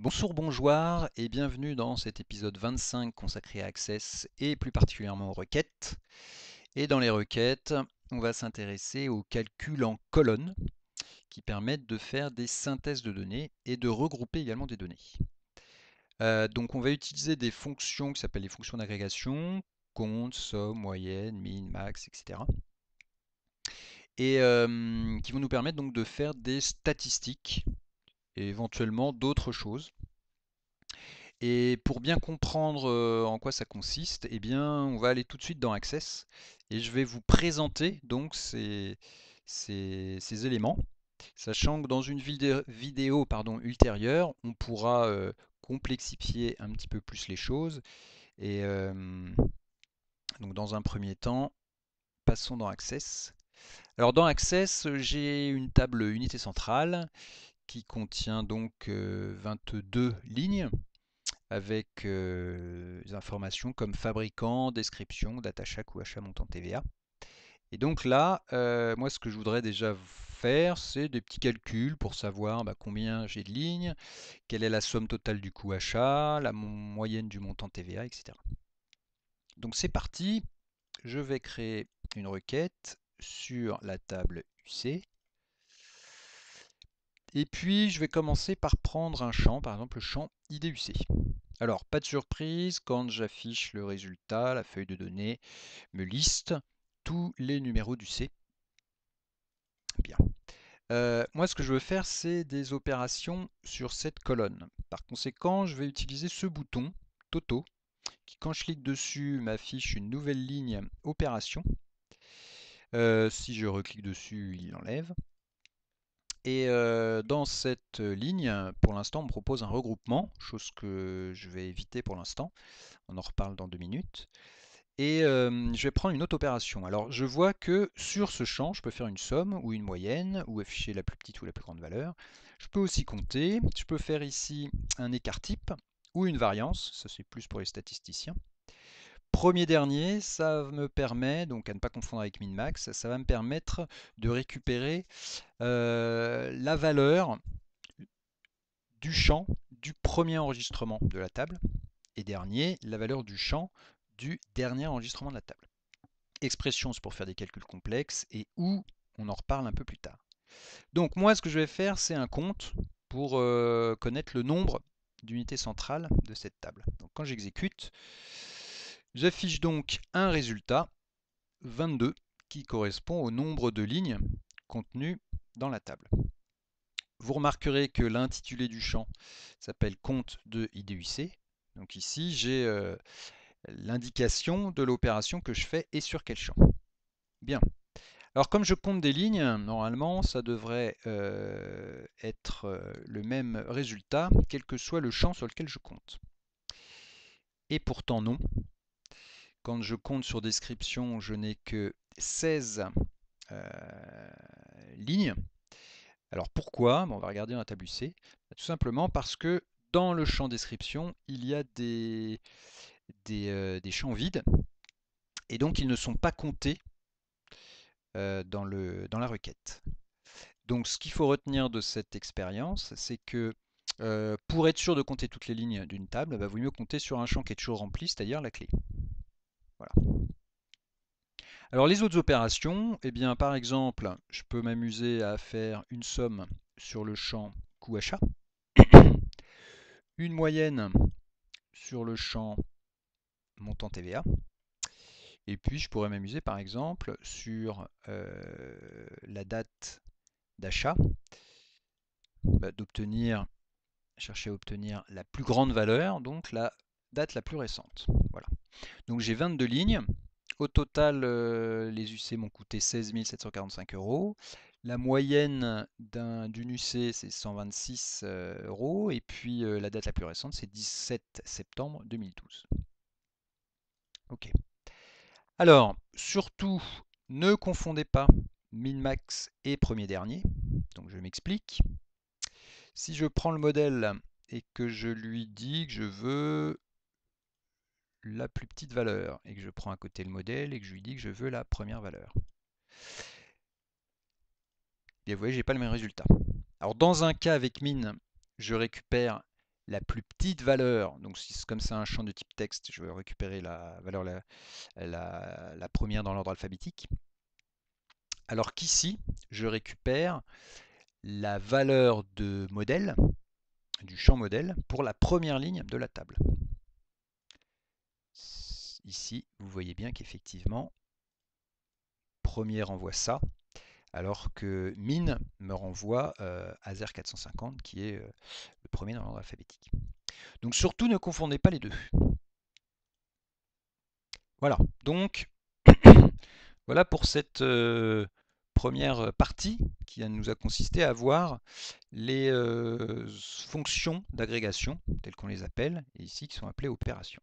Bonjour, bonjour et bienvenue dans cet épisode 25 consacré à Access et plus particulièrement aux requêtes. Et dans les requêtes, on va s'intéresser aux calculs en colonnes qui permettent de faire des synthèses de données et de regrouper également des données. Donc on va utiliser des fonctions qui s'appellent les fonctions d'agrégation, compte, somme, moyenne, min, max, etc. Et qui vont nous permettre donc de faire des statistiques et éventuellement d'autres choses. Et pour bien comprendre en quoi ça consiste, eh bien, on va aller tout de suite dans Access et je vais vous présenter donc ces éléments, sachant que dans une vidéo ultérieure, on pourra complexifier un petit peu plus les choses. Et donc dans un premier temps, passons dans Access. Alors dans Access, j'ai une table unité centrale qui contient donc 22 lignes avec des informations comme fabricant, description, date achat, coût achat, montant TVA. Et donc là, moi ce que je voudrais déjà faire, c'est des petits calculs pour savoir combien j'ai de lignes, quelle est la somme totale du coût achat, la moyenne du montant TVA, etc. Donc c'est parti, je vais créer une requête sur la table UC. Et puis je vais commencer par prendre un champ, par exemple le champ IDUC. Alors, pas de surprise, quand j'affiche le résultat, la feuille de données me liste tous les numéros du C. Bien. Moi, ce que je veux faire, c'est des opérations sur cette colonne. Par conséquent, je vais utiliser ce bouton, Toto, qui, quand je clique dessus, m'affiche une nouvelle ligne opération. Si je reclique dessus, il l'enlève. Et dans cette ligne, pour l'instant, on me propose un regroupement, chose que je vais éviter pour l'instant. On en reparle dans 2 minutes. Et je vais prendre une autre opération. Alors je vois que sur ce champ, je peux faire une somme ou une moyenne, ou afficher la plus petite ou la plus grande valeur. Je peux aussi compter. Je peux faire ici un écart type ou une variance. Ça c'est plus pour les statisticiens. Premier dernier, ça me permet, donc à ne pas confondre avec min-max, ça va me permettre de récupérer la valeur du champ du premier enregistrement de la table. Et dernier, la valeur du champ du dernier enregistrement de la table. Expression, c'est pour faire des calculs complexes, et ou, on en reparle un peu plus tard. Donc moi, ce que je vais faire, c'est un compte pour connaître le nombre d'unités centrales de cette table. Donc quand j'exécute, j'affiche donc un résultat, 22, qui correspond au nombre de lignes contenues dans la table. Vous remarquerez que l'intitulé du champ s'appelle compte de IDUC. Donc ici, j'ai l'indication de l'opération que je fais et sur quel champ. Bien. Alors comme je compte des lignes, normalement ça devrait être le même résultat, quel que soit le champ sur lequel je compte. Et pourtant non. Quand je compte sur description, je n'ai que 16 lignes. Alors pourquoi? On va regarder dans la table UC. Tout simplement parce que dans le champ description, il y a des champs vides, et donc ils ne sont pas comptés dans la requête. Donc ce qu'il faut retenir de cette expérience, c'est que pour être sûr de compter toutes les lignes d'une table, il vaut mieux compter sur un champ qui est toujours rempli, c'est-à-dire la clé. Voilà. Alors les autres opérations, eh bien par exemple, je peux m'amuser à faire une somme sur le champ coût achat, une moyenne sur le champ montant TVA, et puis je pourrais m'amuser par exemple sur la date d'achat, chercher à obtenir la plus grande valeur, donc la date la plus récente. Voilà. Donc j'ai 22 lignes. Au total, les UC m'ont coûté 16 745 euros. La moyenne d'une UC, c'est 126 euros. Et puis la date la plus récente, c'est 17 septembre 2012. Ok. Alors, surtout, ne confondez pas min-max et premier dernier. Donc je m'explique. Si je prends le modèle et que je lui dis que je veux la plus petite valeur et que je prends à côté le modèle et que je lui dis que je veux la première valeur, et vous voyez, j'ai pas le même résultat. Alors dans un cas avec min, je récupère la plus petite valeur. Donc comme c'est un champ de type texte, je vais récupérer la valeur la première dans l'ordre alphabétique. Alors qu'ici, je récupère la valeur de modèle, du champ modèle, pour la première ligne de la table. Ici, vous voyez bien qu'effectivement, premier renvoie ça, alors que min me renvoie Azer 450, qui est le premier dans l'ordre alphabétique. Donc surtout, ne confondez pas les deux. Voilà, donc voilà pour cette première partie qui nous a consisté à voir les fonctions d'agrégation, telles qu'on les appelle, et ici qui sont appelées opérations.